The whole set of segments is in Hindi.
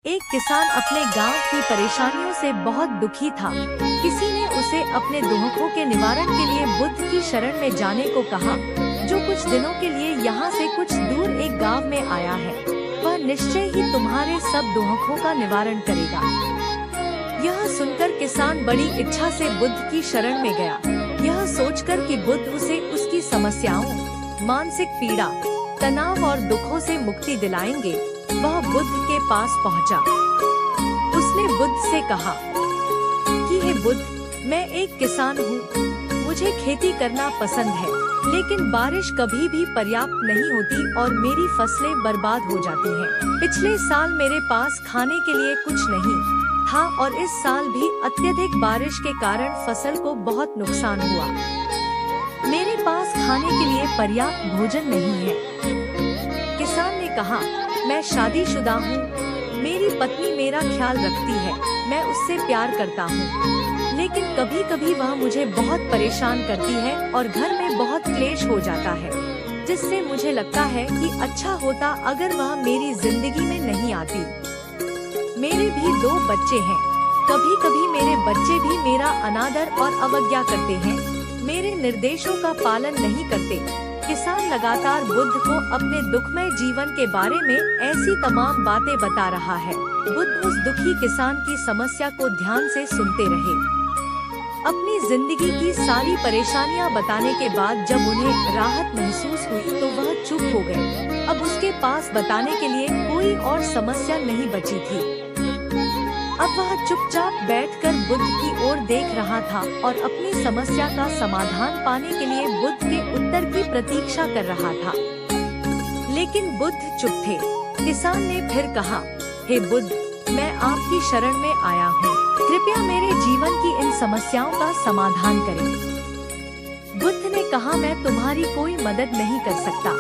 एक किसान अपने गांव की परेशानियों से बहुत दुखी था। किसी ने उसे अपने दुखों के निवारण के लिए बुद्ध की शरण में जाने को कहा, जो कुछ दिनों के लिए यहाँ से कुछ दूर एक गांव में आया है। वह निश्चय ही तुम्हारे सब दुखों का निवारण करेगा। यह सुनकर किसान बड़ी इच्छा से बुद्ध की शरण में गया, यह सोचकर कि बुद्ध उसे उसकी समस्याओं, मानसिक पीड़ा, तनाव और दुखों से मुक्ति दिलाएंगे। वह बुद्ध के पास पहुंचा। उसने बुद्ध से कहा कि हे बुद्ध, मैं एक किसान हूँ। मुझे खेती करना पसंद है, लेकिन बारिश कभी भी पर्याप्त नहीं होती और मेरी फसलें बर्बाद हो जाती हैं। पिछले साल मेरे पास खाने के लिए कुछ नहीं था और इस साल भी अत्यधिक बारिश के कारण फसल को बहुत नुकसान हुआ। मेरे पास खाने के लिए पर्याप्त भोजन नहीं है। किसान ने कहा, मैं शादीशुदा हूँ, मेरी पत्नी मेरा ख्याल रखती है, मैं उससे प्यार करता हूँ, लेकिन कभी कभी वह मुझे बहुत परेशान करती है और घर में बहुत क्लेश हो जाता है, जिससे मुझे लगता है कि अच्छा होता अगर वह मेरी जिंदगी में नहीं आती। मेरे भी 2 बच्चे हैं, कभी कभी मेरे बच्चे भी मेरा अनादर और अवज्ञा करते हैं, मेरे निर्देशों का पालन नहीं करते। किसान लगातार बुद्ध को अपने दुखमय जीवन के बारे में ऐसी तमाम बातें बता रहा है। बुद्ध उस दुखी किसान की समस्या को ध्यान से सुनते रहे। अपनी जिंदगी की सारी परेशानियां बताने के बाद जब उन्हें राहत महसूस हुई तो वह चुप हो गए। अब उसके पास बताने के लिए कोई और समस्या नहीं बची थी। अब वह चुपचाप बैठकर बुद्ध की ओर देख रहा था और अपनी समस्या का समाधान पाने के लिए बुद्ध के उत्तर की प्रतीक्षा कर रहा था। लेकिन बुद्ध चुप थे। किसान ने फिर कहा, हे बुद्ध, मैं आपकी शरण में आया हूँ, कृपया मेरे जीवन की इन समस्याओं का समाधान करें। बुद्ध ने कहा, मैं तुम्हारी कोई मदद नहीं कर सकता।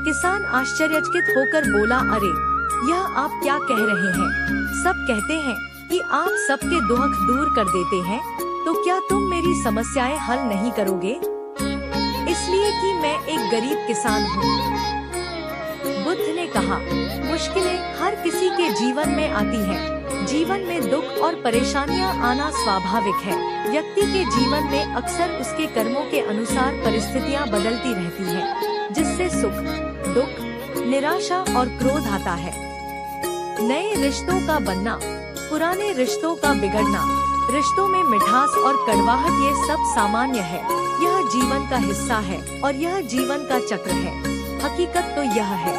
किसान आश्चर्यचकित होकर बोला, अरे, यह आप क्या कह रहे हैं? सब कहते हैं कि आप सबके दुख दूर कर देते हैं, तो क्या तुम मेरी समस्याएं हल नहीं करोगे? इसलिए कि मैं एक गरीब किसान हूँ। बुद्ध ने कहा, मुश्किलें हर किसी के जीवन में आती हैं। जीवन में दुख और परेशानियां आना स्वाभाविक है। व्यक्ति के जीवन में अक्सर उसके कर्मों के अनुसार परिस्थितियां बदलती रहती हैं, जिससे सुख, दुख, निराशा और क्रोध आता है। नए रिश्तों का बनना, पुराने रिश्तों का बिगड़ना, रिश्तों में मिठास और कड़वाहट, ये सब सामान्य है। यह जीवन का हिस्सा है और यह जीवन का चक्र है। हकीकत तो यह है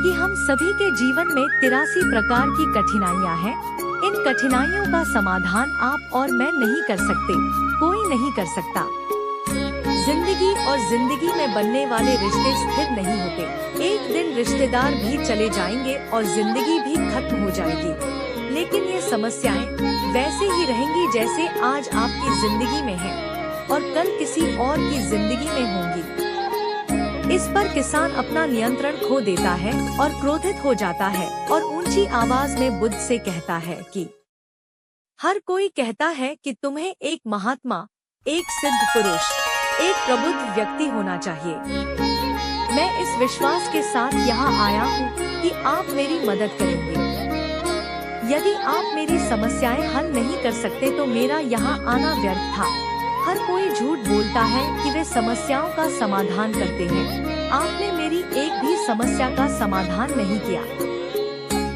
कि हम सभी के जीवन में 83 प्रकार की कठिनाइयाँ हैं। इन कठिनाइयों का समाधान आप और मैं नहीं कर सकते, कोई नहीं कर सकता। जिंदगी और जिंदगी में बनने वाले रिश्ते स्थिर नहीं होते। एक दिन रिश्तेदार भी चले जाएंगे और जिंदगी भी खत्म हो जाएगी, लेकिन ये समस्याएं वैसे ही रहेंगी जैसे आज आपकी जिंदगी में हैं और कल किसी और की जिंदगी में होंगी। इस पर किसान अपना नियंत्रण खो देता है और क्रोधित हो जाता है और ऊंची आवाज में बुद्ध से कहता है कि हर कोई कहता है कि तुम्हें एक महात्मा, एक सिद्ध पुरुष, एक प्रबुद्ध व्यक्ति होना चाहिए। मैं इस विश्वास के साथ यहाँ आया हूँ कि आप मेरी मदद करेंगे। यदि आप मेरी समस्याएं हल नहीं कर सकते तो मेरा यहाँ आना व्यर्थ था। हर कोई झूठ बोलता है कि वे समस्याओं का समाधान करते हैं। आपने मेरी एक भी समस्या का समाधान नहीं किया।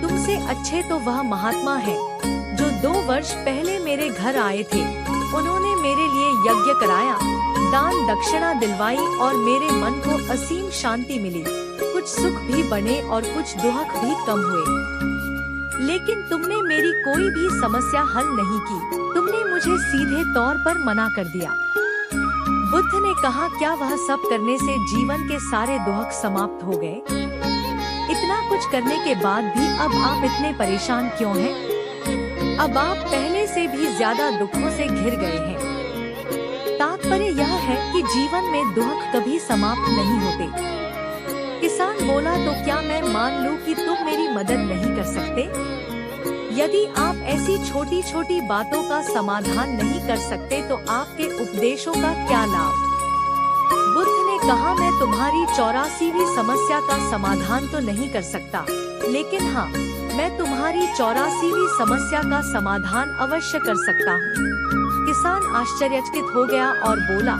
तुमसे अच्छे तो वह महात्मा है जो 2 वर्ष पहले मेरे घर आए थे। उन्होंने मेरे लिए यज्ञ कराया, दान दक्षिणा दिलवाई और मेरे मन को असीम शांति मिली। कुछ सुख भी बने और कुछ दुख भी कम हुए। लेकिन तुमने मेरी कोई भी समस्या हल नहीं की। तुमने मुझे सीधे तौर पर मना कर दिया। बुद्ध ने कहा, क्या वह सब करने से जीवन के सारे दुख समाप्त हो गए? इतना कुछ करने के बाद भी अब आप इतने परेशान क्यों हैं? अब आप पहले से भी ज्यादा दुखों से घिर गए हैं। तात्पर्य यह है कि जीवन में दुख कभी समाप्त नहीं होते। किसान बोला, तो क्या मैं मान लूं कि तुम मेरी मदद नहीं कर सकते? यदि आप ऐसी छोटी छोटी बातों का समाधान नहीं कर सकते तो आपके उपदेशों का क्या लाभ? बुद्ध ने कहा, मैं तुम्हारी 84वीं समस्या का समाधान तो नहीं कर सकता, लेकिन हाँ, मैं तुम्हारी 84वीं समस्या का समाधान अवश्य कर सकता हूँ। किसान आश्चर्यचकित हो गया और बोला,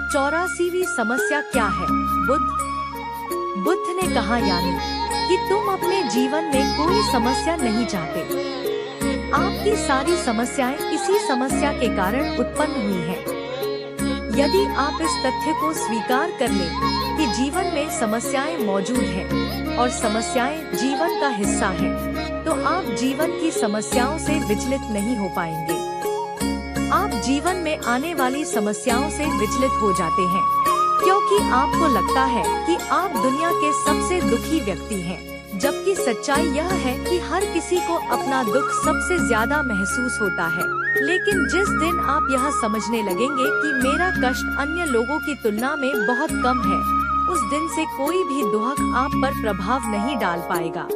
84वीं समस्या क्या है बुद्ध ने कहा, यानी कि तुम अपने जीवन में कोई समस्या नहीं चाहते। आपकी सारी समस्याएं इसी समस्या के कारण उत्पन्न हुई हैं। यदि आप इस तथ्य को स्वीकार कर लें कि जीवन में समस्याएं मौजूद हैं और समस्याएं जीवन का हिस्सा हैं, तो आप जीवन की समस्याओं से विचलित नहीं हो पाएंगे। आप जीवन में आने वाली समस्याओं से विचलित हो जाते हैं क्योंकि आपको लगता है कि आप दुनिया के सबसे दुखी व्यक्ति हैं, जबकि सच्चाई यह है कि हर किसी को अपना दुख सबसे ज्यादा महसूस होता है। लेकिन जिस दिन आप यह समझने लगेंगे कि मेरा कष्ट अन्य लोगों की तुलना में बहुत कम है, उस दिन से कोई भी दुख आप पर प्रभाव नहीं डाल पाएगा।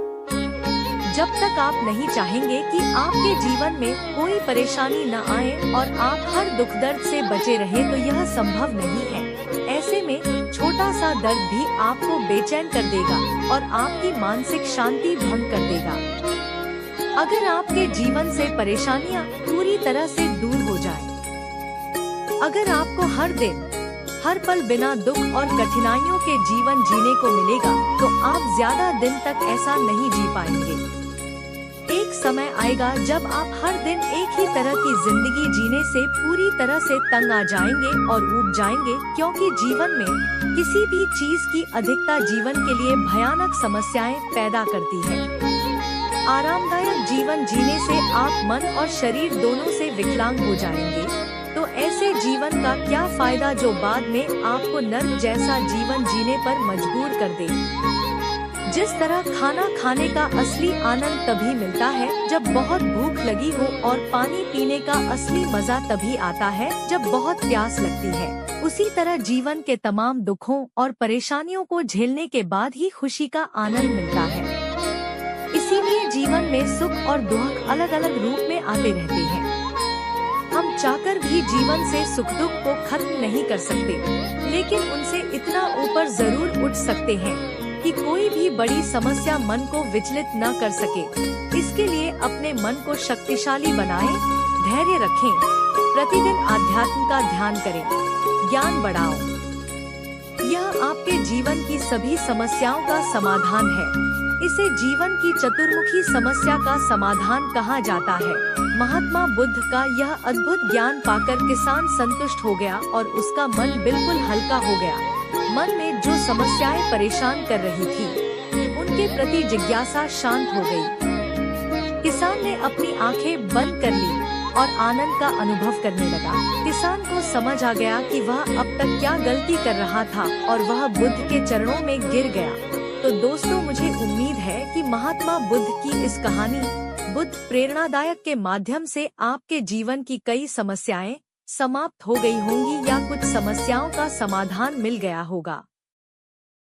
जब तक आप नहीं चाहेंगे कि आपके जीवन में कोई परेशानी न आए और आप हर दुख दर्द से बचे रहे, तो यह संभव नहीं है। ऐसे में छोटा सा दर्द भी आपको बेचैन कर देगा और आपकी मानसिक शांति भंग कर देगा। अगर आपके जीवन से परेशानियां पूरी तरह से दूर हो जाएं, अगर आपको हर दिन हर पल बिना दुख और कठिनाइयों के जीवन जीने को मिलेगा, तो आप ज्यादा दिन तक ऐसा नहीं जी पाएंगे। एक समय आएगा जब आप हर दिन एक ही तरह की जिंदगी जीने से पूरी तरह से तंग आ जाएंगे और ऊब जाएंगे, क्योंकि जीवन में किसी भी चीज की अधिकता जीवन के लिए भयानक समस्याएं पैदा करती है। आरामदायक जीवन जीने से आप मन और शरीर दोनों से विकलांग हो जाएंगे, तो ऐसे जीवन का क्या फायदा जो बाद में आपको नर्क जैसा जीवन जीने पर मजबूर कर दे। जिस तरह खाना खाने का असली आनंद तभी मिलता है जब बहुत भूख लगी हो, और पानी पीने का असली मजा तभी आता है जब बहुत प्यास लगती है, उसी तरह जीवन के तमाम दुखों और परेशानियों को झेलने के बाद ही खुशी का आनंद मिलता है। इसीलिए जीवन में सुख और दुख अलग अलग रूप में आते रहते हैं। हम चाहकर भी जीवन से सुख दुख को खत्म नहीं कर सकते, लेकिन उनसे इतना ऊपर जरूर उठ सकते हैं कि कोई भी बड़ी समस्या मन को विचलित न कर सके। इसके लिए अपने मन को शक्तिशाली बनाएं, धैर्य रखें, प्रतिदिन आध्यात्म का ध्यान करें, ज्ञान बढ़ाओ। यह आपके जीवन की सभी समस्याओं का समाधान है। इसे जीवन की चतुर्मुखी समस्या का समाधान कहा जाता है। महात्मा बुद्ध का यह अद्भुत ज्ञान पाकर किसान संतुष्ट हो गया और उसका मन बिल्कुल हल्का हो गया। मन में जो समस्याएं परेशान कर रही थी, उनके प्रति जिज्ञासा शांत हो गई। किसान ने अपनी आंखें बंद कर ली और आनंद का अनुभव करने लगा। किसान को समझ आ गया कि वह अब तक क्या गलती कर रहा था और वह बुद्ध के चरणों में गिर गया। तो दोस्तों, मुझे उम्मीद है कि महात्मा बुद्ध की इस कहानी बुद्ध प्रेरणादायक के माध्यम से आपके जीवन की कई समस्याएं समाप्त हो गई होंगी या कुछ समस्याओं का समाधान मिल गया होगा।